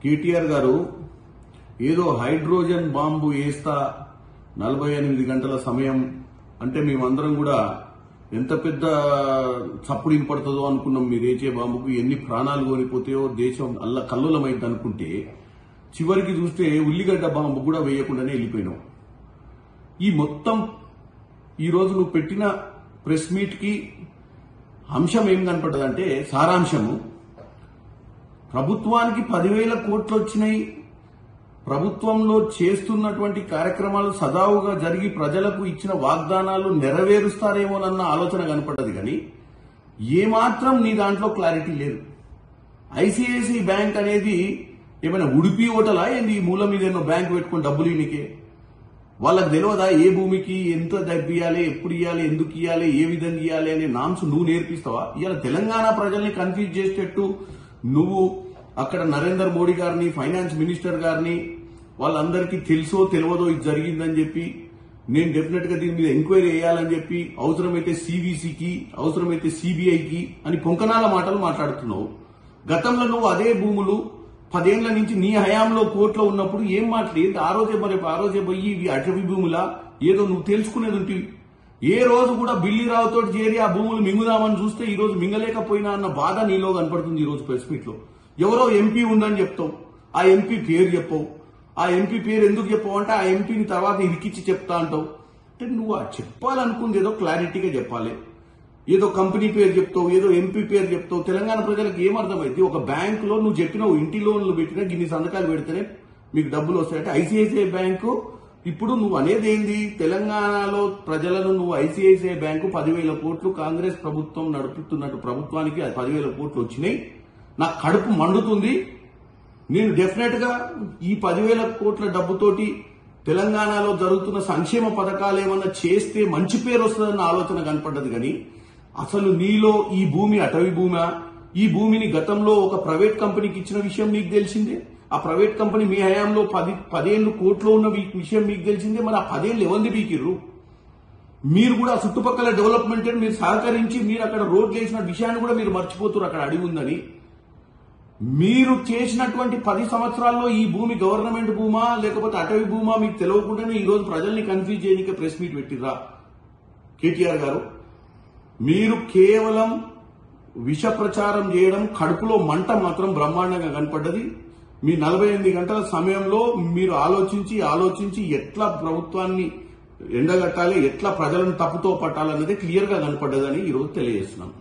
కేటీఆర్ గారు ఏదో hydrogen bomb వేస్తా 48 గంటల సమయం అంటే మేమందరం కూడా ఎంత పెద్ద చప్పుడు ఇంపడుతుందో అనుకున్నాం. మీరు వేసే బాంబుకు ఎన్ని ప్రాణాలు కోల్పోతాయో దేశం కల్లోలమైంది అనుకుంటే చివరికి చూస్తే ఉల్లిగడ్డ బాంబు కూడా వేయకుండానే వెళ్ళిపోయినాం. ఈ మొత్తం ఈరోజు నువ్వు పెట్టిన ప్రెస్ మీట్ కి అంశం ఏం కనపడ్డదంటే సారాంశము ప్రభుత్వానికి 10,000 కోట్లు వచ్చినాయి. ప్రభుత్వంలో చేస్తున్నటువంటి కార్యక్రమాలు సజావుగా జరిగి ప్రజలకు ఇచ్చిన వాగ్దానాలు నెరవేరుస్తారేమోనన్న ఆలోచన కనపడ్డది. కానీ ఏమాత్రం నీ దాంట్లో క్లారిటీ లేదు. ఐసిఐసిఐ బ్యాంక్ అనేది ఏమైనా ఉడిపి ఓటలా ఏంది? ఈ మూల మీద ఎన్నో బ్యాంక్ పెట్టుకుని డబ్బులు ఇనికే వాళ్ళకి తెలియదా ఏ భూమికి ఎంత డబ్బు ఇవ్వాలి, ఎప్పుడు ఇవ్వాలి, ఎందుకు ఇవ్వాలి, ఏ విధంగా ఇవ్వాలి అనే నామ్స్ నువ్వు నేర్పిస్తావా? ఇవాళ తెలంగాణ ప్రజల్ని కన్ఫ్యూజ్ చేసేటట్టు నువ్వు అక్కడ నరేందర్ మోడీ గారిని, ఫైనాన్స్ మినిస్టర్ గారిని వాళ్ళందరికీ తెలుసో తెలియదో ఇది జరిగిందని చెప్పి నేను డెఫినెట్ గా దీని మీద ఎంక్వైరీ చేయాలని చెప్పి అవసరమైతే సిబిసికి అవసరమైతే సిబిఐకి అని పొంకనాల మాటలు మాట్లాడుతున్నావు. గతంలో నువ్వు అదే భూములు 10 ఏళ్ల నుంచి నీ హయాంలో కోర్టులో ఉన్నప్పుడు ఏం మాట్లాడి ఆ రోజే పోయి ఇవి అటవీ భూములా ఏదో నువ్వు తెలుసుకునేది ఉంటుంది. ఏ రోజు కూడా బిల్లీరావుతో చేరి ఆ భూములు మింగుదామని చూస్తే ఈ రోజు మింగలేకపోయినా అన్న బాధ నీలో కనపడుతుంది. ఈ రోజు ప్రెస్ మీట్ లో ఎవరో ఎంపీ ఉందని చెప్తావు, ఆ ఎంపీ పేరు చెప్పవు. ఆ ఎంపీ పేరు ఎందుకు చెప్పవు అంటే ఆ ఎంపీని తర్వాత ఇరికిచ్చి చెప్తా అంటావు. అంటే నువ్వు చెప్పాలనుకుంది ఏదో క్లారిటీగా చెప్పాలి. ఏదో కంపెనీ పేరు చెప్తావు, ఏదో ఎంపీ పేరు చెప్తావు. తెలంగాణ ప్రజలకు ఏమర్థమైంది? ఒక బ్యాంకులో నువ్వు చెప్పినావు ఇంటి లోన్లు పెట్టినా గిన్ని సంతకాలు పెడితేనే మీకు డబ్బులు వస్తాయంటే ఐసిఐసిఐ బ్యాంకు ఇప్పుడు నువ్వు అనేది ఏంది? తెలంగాణలో ప్రజలను నువ్వు ఐసిఐసిఐ బ్యాంకు 10,000 కోట్లు కాంగ్రెస్ ప్రభుత్వం నడుపుతున్నట్టు ప్రభుత్వానికి 10,000 కోట్లు వచ్చినాయి. నాకు కడుపు మండుతుంది. నేను డెఫినెట్ గా ఈ 10,000 కోట్ల డబ్బుతోటి తెలంగాణలో జరుగుతున్న సంక్షేమ పథకాలు ఏమన్నా చేస్తే మంచి పేరు వస్తుందన్న ఆలోచన కనపడ్డది. కానీ అసలు నీలో ఈ భూమి అటవీ భూమా? ఈ భూమిని గతంలో ఒక ప్రైవేట్ కంపెనీకి ఇచ్చిన విషయం నీకు తెలిసిందే. ఆ ప్రైవేట్ కంపెనీ మీ హయాంలో 10 కోట్లు ఉన్న విషయం మీకు తెలిసిందే. మరి ఆ 10 ఏళ్ళు ఎవరిని బీకిర్రు? మీరు కూడా చుట్టుపక్కల డెవలప్మెంట్ మీరు సహకరించి మీరు అక్కడ రోడ్లు వేసిన విషయాన్ని కూడా మీరు మర్చిపోతున్నారు. అక్కడ అడిగి ఉందని మీరు చేసినటువంటి 10 సంవత్సరాల్లో ఈ భూమి గవర్నమెంట్ భూమా లేకపోతే అటవీ భూమా మీకు తెలియకుండానే ఈ రోజు ప్రజల్ని కన్ఫ్యూజ్ చేయడానికి ప్రెస్ మీట్ పెట్టిర్రా కేటీఆర్ గారు? మీరు కేవలం విష ప్రచారం చేయడం, కడుపులో మంట మాత్రం బ్రహ్మాండంగా కనపడ్డది. మీ 48 గంటల సమయంలో మీరు ఆలోచించి ఎట్లా ప్రభుత్వాన్ని ఎండగట్టాలి, ఎట్లా ప్రజలను తప్పుతో పట్టాలన్నది క్లియర్ గా కనపడ్డదని ఈ రోజు తెలియజేస్తున్నాం.